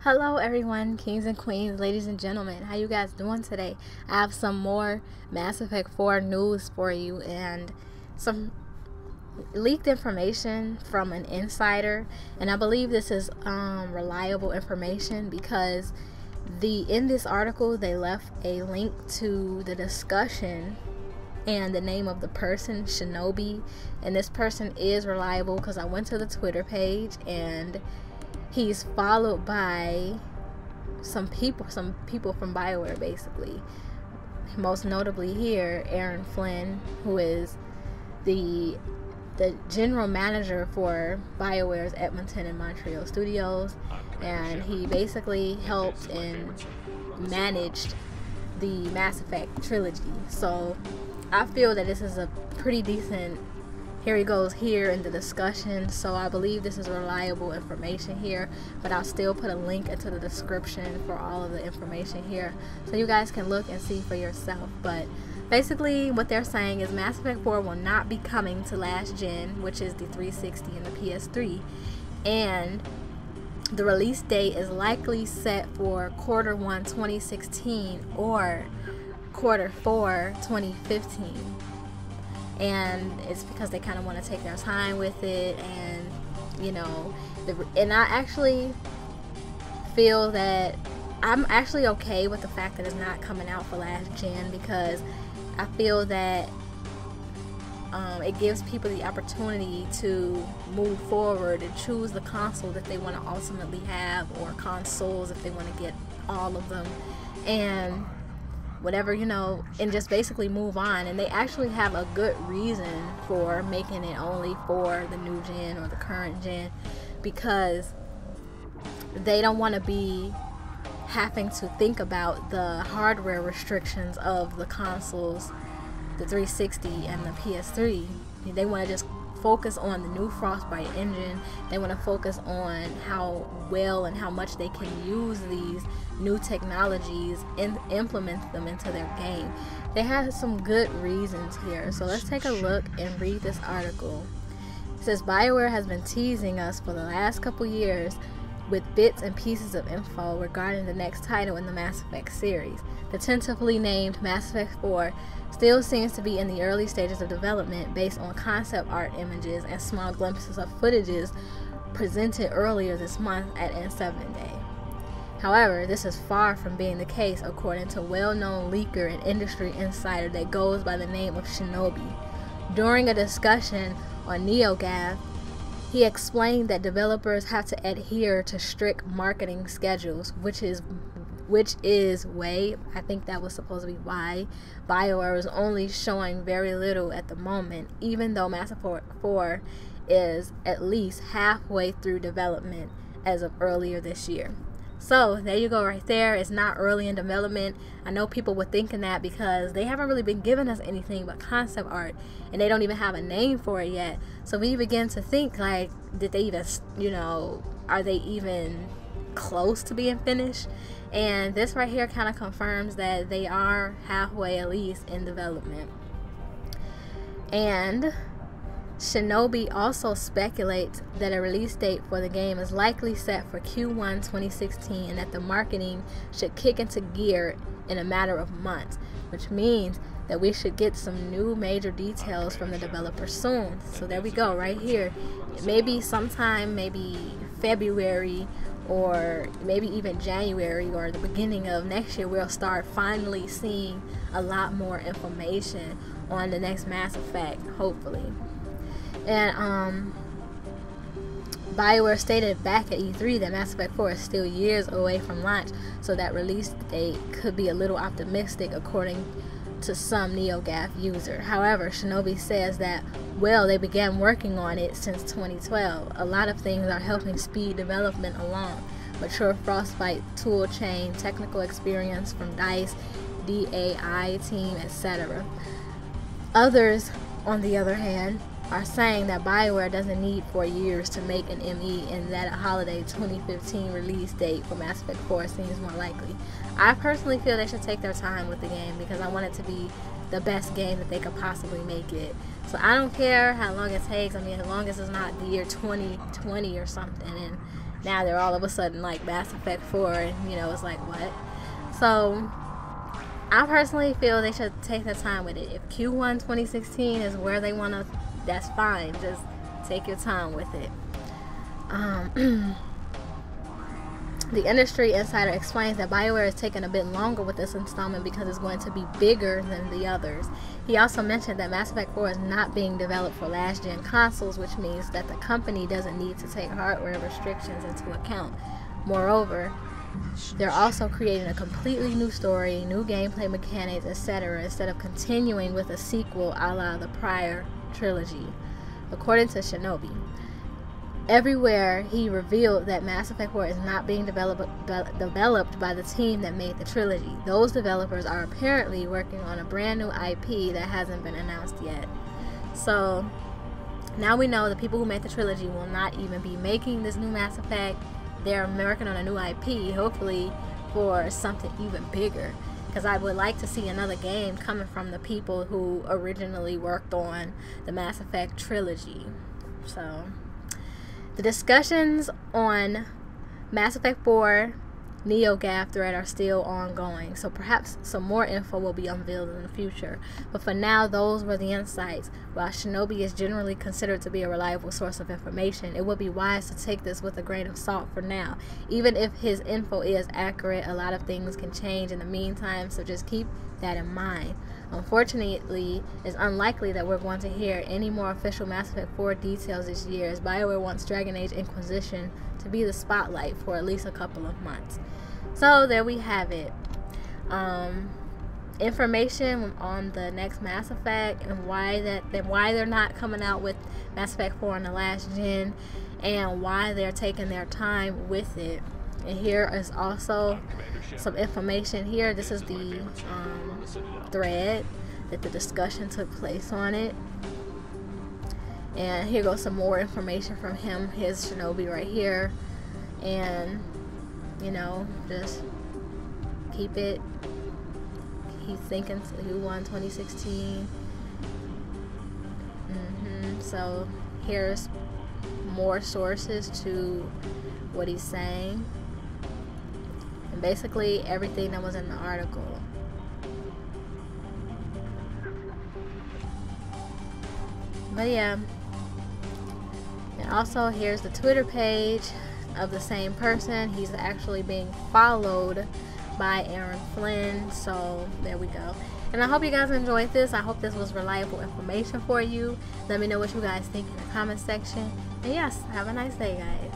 Hello everyone, kings and queens, ladies and gentlemen. How you guys doing today? I have some more Mass Effect 4 news for you and some leaked information from an insider, and I believe this is reliable information because in this article they left a link to the discussion and the name of the person, Shinobi, and this person is reliable because I went to the Twitter page and he's followed by some people from BioWare, basically. Most notably here, Aaron Flynn, who is the general manager for BioWare's Edmonton and Montreal studios, and he basically helped and managed the Mass Effect trilogy. So I feel that this is a pretty decent, here he goes here in the discussion, so I believe this is reliable information here, but I'll still put a link into the description for all of the information here so you guys can look and see for yourself. But basically what they're saying is Mass Effect 4 will not be coming to last gen, which is the 360 and the PS3, and the release date is likely set for Q1 2016 or Q4 2015. And it's because they kind of want to take their time with it, and and I actually feel that I'm actually okay with the fact that it's not coming out for last gen, because I feel that it gives people the opportunity to move forward and choose the console that they want to ultimately have, or consoles if they want to get all of them, and whatever, and just basically move on. And they actually have a good reason for making it only for the new gen or the current gen, because they don't want to be having to think about the hardware restrictions of the consoles, the 360 and the PS3. They want to just focus on the new Frostbite engine. They want to focus on how well and how much they can use these new technologies and implement them into their game. They have some good reasons here, so let's take a look and read this article. It says BioWare has been teasing us for the last couple years with bits and pieces of info regarding the next title in the Mass Effect series. The tentatively named Mass Effect 4 still seems to be in the early stages of development based on concept art images and small glimpses of footages presented earlier this month at N7 Day. However, this is far from being the case, according to well-known leaker and industry insider that goes by the name of Shinobi. During a discussion on NeoGAF, he explained that developers have to adhere to strict marketing schedules, which is why, I think that was supposed to be why, BioWare is only showing very little at the moment, even though Mass Effect 4 is at least halfway through development as of earlier this year. So there you go right there. It's not early in development. I know people were thinking that because they haven't really been giving us anything but concept art, and they don't even have a name for it yet. So we begin to think, like, did they even, are they even close to being finished? And this right here kind of confirms that they are halfway at least in development. And Shinobi also speculates that a release date for the game is likely set for Q1 2016, and that the marketing should kick into gear in a matter of months, which means that we should get some new major details from the developer soon. So there we go right here. Maybe sometime, maybe February, or maybe even January or the beginning of next year, we'll start finally seeing a lot more information on the next Mass Effect, hopefully. And BioWare stated back at E3 that Mass Effect 4 is still years away from launch, so that release date could be a little optimistic according to some NeoGAF user. However, Shinobi says that, well, they began working on it since 2012. A lot of things are helping speed development along. Mature Frostbite tool chain, technical experience from DICE, DAI team, etc. Others, on the other hand, are saying that BioWare doesn't need 4 years to make an ME, and that a holiday 2015 release date for Mass Effect 4 seems more likely. I personally feel they should take their time with the game because I want it to be the best game that they could possibly make it. So I don't care how long it takes. I mean, as long as it's not the year 2020 or something, and now they're all of a sudden like Mass Effect 4, and you know, it's like, what? So I personally feel they should take their time with it. If Q1 2016 is where they want to, that's fine. Just take your time with it. The industry insider explains that BioWare is taking a bit longer with this installment because it's going to be bigger than the others. He also mentioned that Mass Effect 4 is not being developed for last-gen consoles, which means that the company doesn't need to take hardware restrictions into account. Moreover, they're also creating a completely new story, new gameplay mechanics, etc., instead of continuing with a sequel a la the prior trilogy, according to Shinobi. Everywhere, he revealed that Mass Effect 4 is not being developed by the team that made the trilogy. Those developers are apparently working on a brand new IP that hasn't been announced yet. So now we know the people who made the trilogy will not even be making this new Mass Effect. They're working on a new IP, hopefully for something even bigger, because I would like to see another game coming from the people who originally worked on the Mass Effect trilogy. So the discussions on Mass Effect 4 NeoGAF thread are still ongoing, so perhaps some more info will be unveiled in the future. But for now, those were the insights. While Shinobi is generally considered to be a reliable source of information, it would be wise to take this with a grain of salt for now. Even if his info is accurate, a lot of things can change in the meantime, so just keep that in mind. Unfortunately, it's unlikely that we're going to hear any more official Mass Effect 4 details this year, as BioWare wants Dragon Age Inquisition to be the spotlight for at least a couple of months. So there we have it. Information on the next Mass Effect and why they're not coming out with Mass Effect 4 on the last gen, and why they're taking their time with it. And here is also some information here. This is the thread that the discussion took place on it. And here goes some more information from him, his Shinobi right here. And, you know, just keep thinking Q1 2016. So here's more sources to what he's saying. And basically everything that was in the article. But yeah. And also here's the Twitter page of the same person. He's actually being followed by Aaron Flynn. So there we go. And I hope you guys enjoyed this. I hope this was reliable information for you. Let me know what you guys think in the comment section. And yes, have a nice day, guys.